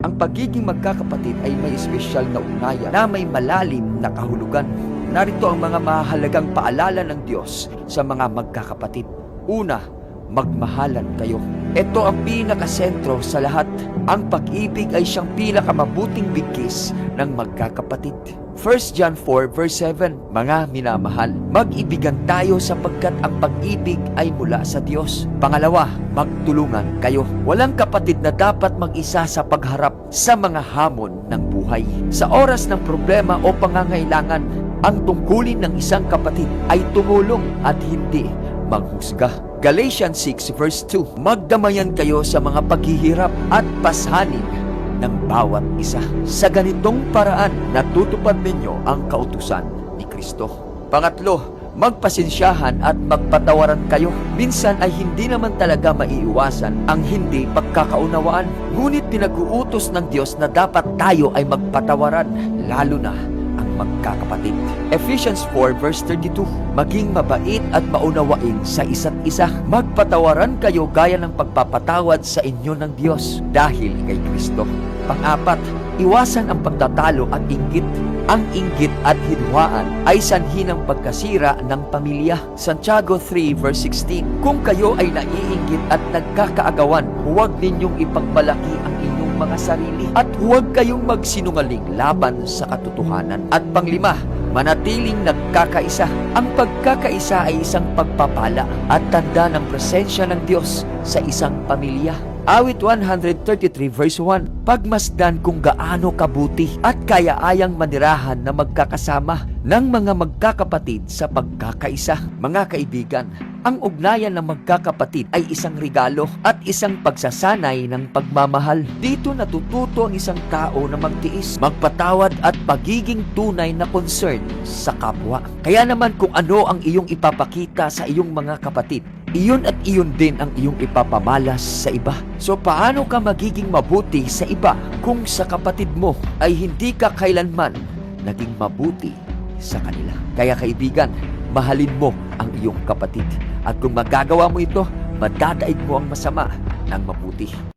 Ang pagiging magkakapatid ay may espesyal na ugnayan na may malalim na kahulugan. Narito ang mga mahalagang paalala ng Diyos sa mga magkakapatid. Una, magmahalan kayo. Ito ang pinakasentro sa lahat. Ang pag-ibig ay siyang pinakamabuting bigkis ng magkakapatid. 1 John 4 verse 7, mga minamahal, mag-ibigan tayo sapagkat ang pag-ibig ay mula sa Diyos. Pangalawa, magtulungan kayo. Walang kapatid na dapat mag-isa sa pagharap sa mga hamon ng buhay. Sa oras ng problema o pangangailangan, ang tungkulin ng isang kapatid ay tumulong at hindi manghusga. Galatians 6 verse 2, magdamayan kayo sa mga paghihirap at pasanin ng bawat isa. Sa ganitong paraan, natutupad ninyo ang kautusan ni Kristo. Pangatlo, magpasensyahan at magpatawaran kayo. Minsan ay hindi naman talaga maiiwasan ang hindi pagkakaunawaan. Ngunit pinag-uutos ng Diyos na dapat tayo ay magpatawaran, lalo na ang magkakapatid. Ephesians 4 verse 32, maging mabait at maunawain sa isa't isa. Magpatawaran kayo gaya ng pagpapatawad sa inyo ng Diyos dahil kay Kristo. Pang-apat, iwasan ang pagtatalo at inggit. Ang inggit at hidwaan ay sanhi ng pagkasira ng pamilya. Santiago 3 verse 16, kung kayo ay naiinggit at nagkakaagawan, huwag ninyong ipagmalaki ang inyong mga sarili at huwag kayong magsinungaling laban sa katotohanan. At panglima, manatiling nagkakaisa. Ang pagkakaisa ay isang pagpapala at tanda ng presensya ng Diyos sa isang pamilya. Awit 133 verse 1, pagmasdan kung gaano kabuti at kaya-ayang manirahan na magkakasama ng mga magkakapatid sa pagkakaisa. Mga kaibigan, ang ugnayan ng magkakapatid ay isang regalo at isang pagsasanay ng pagmamahal. Dito natututo ang isang tao na magtiis, magpatawad at pagiging tunay na concern sa kapwa. Kaya naman kung ano ang iyong ipapakita sa iyong mga kapatid, iyon at iyon din ang iyong ipapamalas sa iba. So paano ka magiging mabuti sa iba kung sa kapatid mo ay hindi ka kailanman naging mabuti sa kanila? Kaya kaibigan, mahalin mo ang iyong kapatid. At kung magagawa mo ito, madadaig mo ang masama ng mabuti.